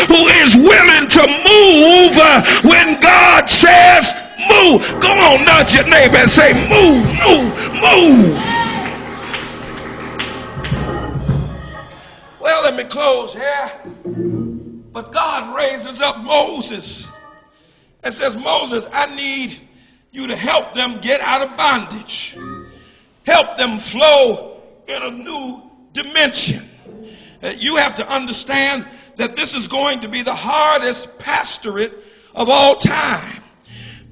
who is willing to move when God says move. Go on, nudge your neighbor and say, move, move, move. Well, let me close here. But God raises up Moses and says, Moses, I need you to help them get out of bondage. Help them flow in a new dimension. You have to understand that this is going to be the hardest pastorate of all time,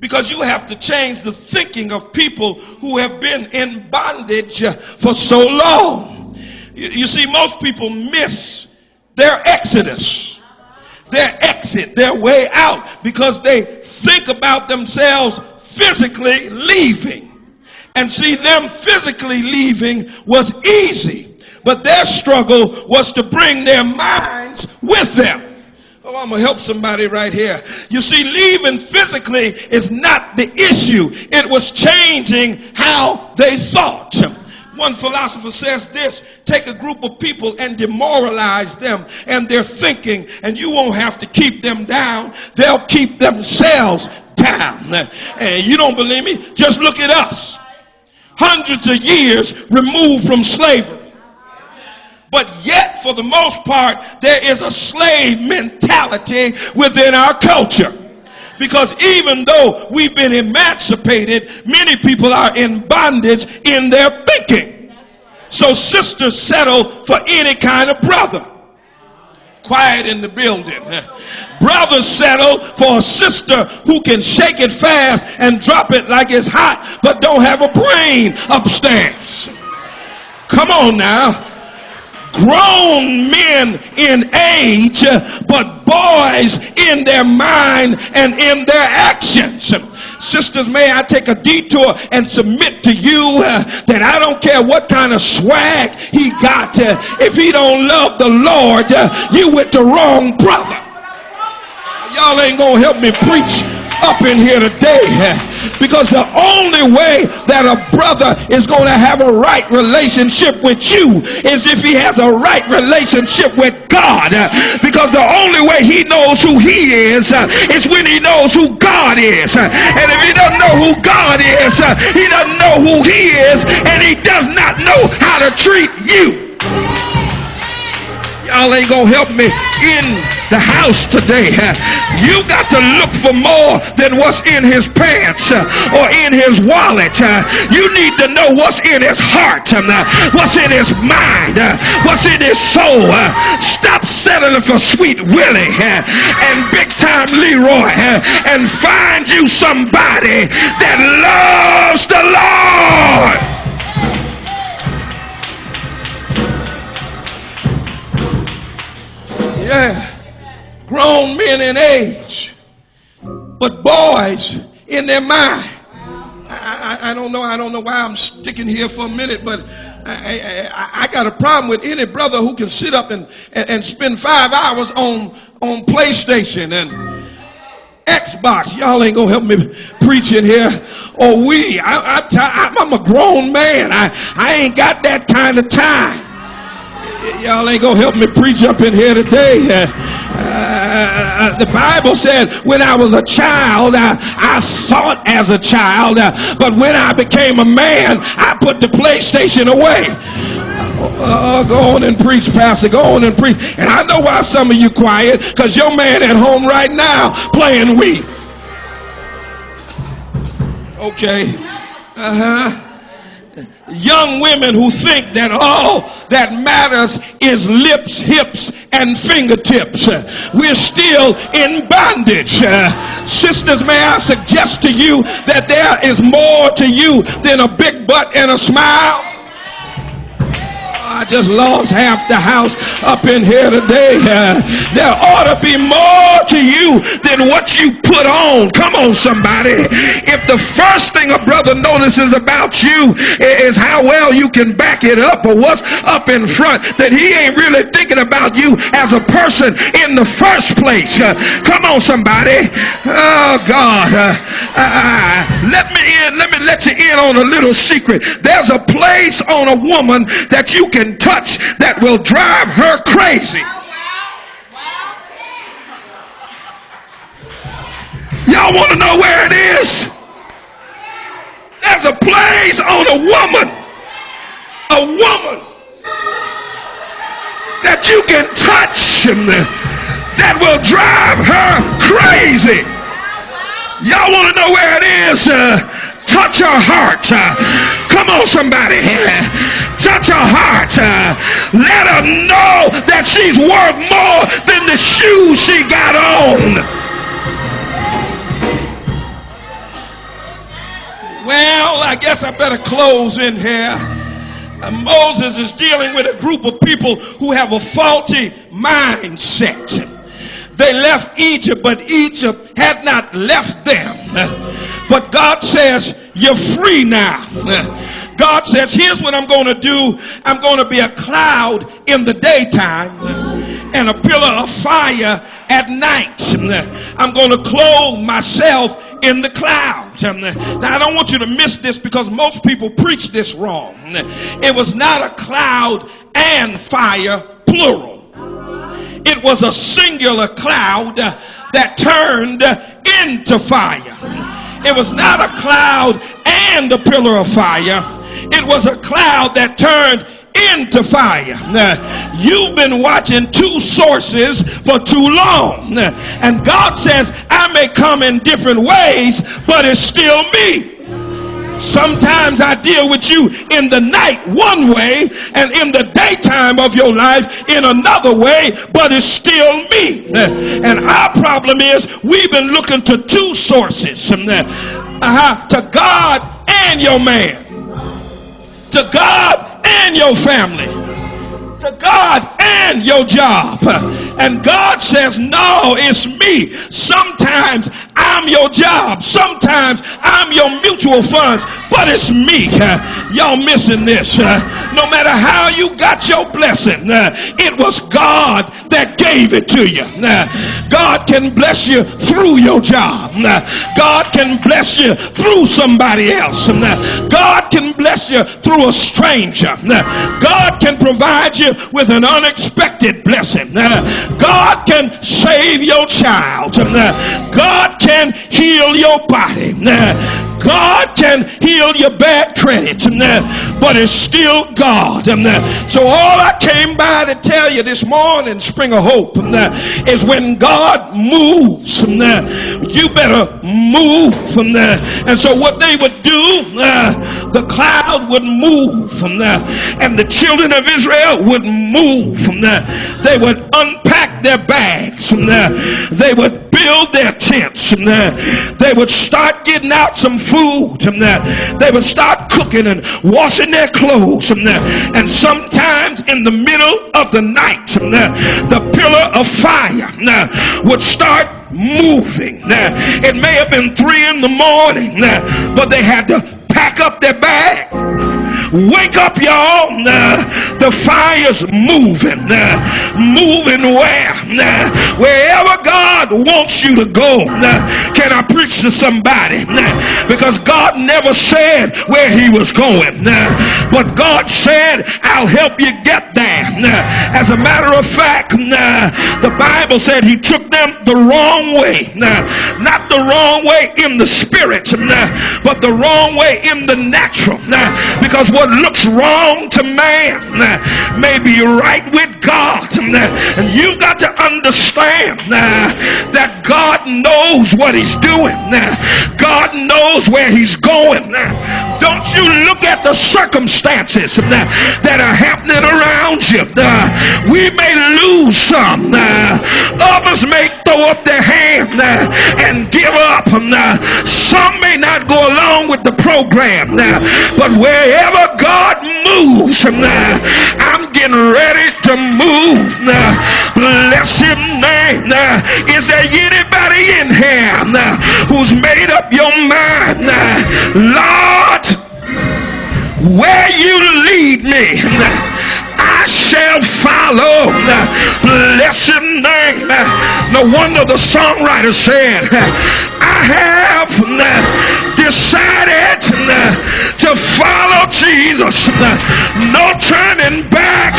because you have to change the thinking of people who have been in bondage for so long. You see, most people miss their exodus, their exit, their way out, because they think about themselves physically leaving. And see, them physically leaving was easy, but their struggle was to bring their minds with them. Oh, I'm going to help somebody right here. You see, leaving physically is not the issue. It was changing how they thought. One philosopher says this: take a group of people and demoralize them and their thinking, and you won't have to keep them down. They'll keep themselves down. And you don't believe me? Just look at us. Hundreds of years removed from slavery. But yet, for the most part, there is a slave mentality within our culture. Because even though we've been emancipated, many people are in bondage in their thinking. So sisters settle for any kind of brother. Quiet in the building. Brothers settle for a sister who can shake it fast and drop it like it's hot, but don't have a brain upstairs. Come on now. Grown men in age, but boys in their mind and in their actions. Sisters, may I take a detour and submit to you that I don't care what kind of swag he got. If he don't love the Lord, you with the wrong brother. Y'all ain't gonna help me preach up in here today, because the only way that a brother is going to have a right relationship with you is if he has a right relationship with God, because the only way he knows who he is when he knows who God is. And if he doesn't know who God is, he doesn't know who he is, and he does not know how to treat you. Y'all ain't gonna help me in the house today. You got to look for more than what's in his pants or in his wallet. You need to know what's in his heart, what's in his mind, what's in his soul. Stop settling for Sweet Willie and Big Time Leroy, and find you somebody that loves the Lord. Yeah, grown men in age, but boys in their mind. I don't know why I'm sticking here for a minute, but I got a problem with any brother who can sit up and spend 5 hours on PlayStation and Xbox. Y'all ain't gonna help me preach in here. Or I'm a grown man. I ain't got that kind of time. Y'all ain't gonna help me preach up in here today. The Bible said when I was a child, I thought as a child, but when I became a man, I put the PlayStation away. Go on and preach, Pastor. Go on and preach. And I know why some of you quiet, because your man at home right now playing Wii. Okay. Young women who think that all that matters is lips, hips, and fingertips. We're still in bondage. Sisters, may I suggest to you that there is more to you than a big butt and a smile? I just lost half the house up in here today. There ought to be more to you than what you put on. Come on, somebody. If the first thing a brother notices about you is how well you can back it up or what's up in front, then he ain't really thinking about you as a person in the first place. Come on, somebody. Oh, God. Let me let you in on a little secret. There's a place on a woman that you can touch that will drive her crazy. Y'all want to know where it is? There's a place on a woman that you can touch that will drive her crazy. Y'all want to know where it is? Touch her heart. Come on, somebody. Touch her heart. Let her know that she's worth more than the shoes she got on. Well, I guess I better close in here. Moses is dealing with a group of people who have a faulty mindset. They left Egypt, but Egypt had not left them. But God says, you're free now. God says, here's what I'm going to do. I'm going to be a cloud in the daytime and a pillar of fire at night. I'm going to clothe myself in the cloud. Now, I don't want you to miss this because most people preach this wrong. It was not a cloud and fire, plural. It was a singular cloud that turned into fire. It was not a cloud and a pillar of fire. It was a cloud that turned into fire. You've been watching two sources for too long. And God says, I may come in different ways, but it's still me. Sometimes I deal with you in the night one way and in the daytime of your life in another way, but it's still me. And our problem is we've been looking to two sources, to God and your man, to God and your family, to God and your job. And God says, no, it's me. Sometimes I'm your job. Sometimes I'm your mutual funds, but it's me. Y'all missing this. No matter how you got your blessing, it was God that gave it to you. God can bless you through your job. God can bless you through somebody else. God can bless you through a stranger. God can provide you with an unexpected blessing. God can save your child. God can heal your body. God can heal your bad credit, but it's still God. So all I came by to tell you this morning, Spring of Hope, is when God moves, you better move. And so what they would do, the cloud would move, and the children of Israel would move. They would unpack their bags. They would build their tents. They would start getting out some food. They would start cooking and washing their clothes. And sometimes in the middle of the night, the pillar of fire would start moving. It may have been 3 in the morning, but they had to pack up their bag. Wake up, y'all. The fire's moving. Moving where? Wherever God wants you to go. Can I preach to somebody? Because God never said where he was going. But God said, I'll help you get there. As a matter of fact, the Bible said he took them the wrong way. Not the wrong way in the spirit, but the wrong way in the natural. Because what looks wrong to man may be right with God. And you've got to understand that God knows what he's doing. God knows where he's going. Don't you look at the circumstances that are happening around you. We may lose some. Others may throw up their hand and give up. Some may not go along with the program. But wherever God moves, I'm getting ready to move. Bless his name. Is there anybody in here who's made up your mind? Lord, where you lead me, I shall follow. Bless your name. No wonder the songwriter said, I have decided to follow Jesus. No turning back.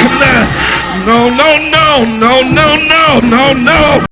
No, no, no, no, no, no, no, no.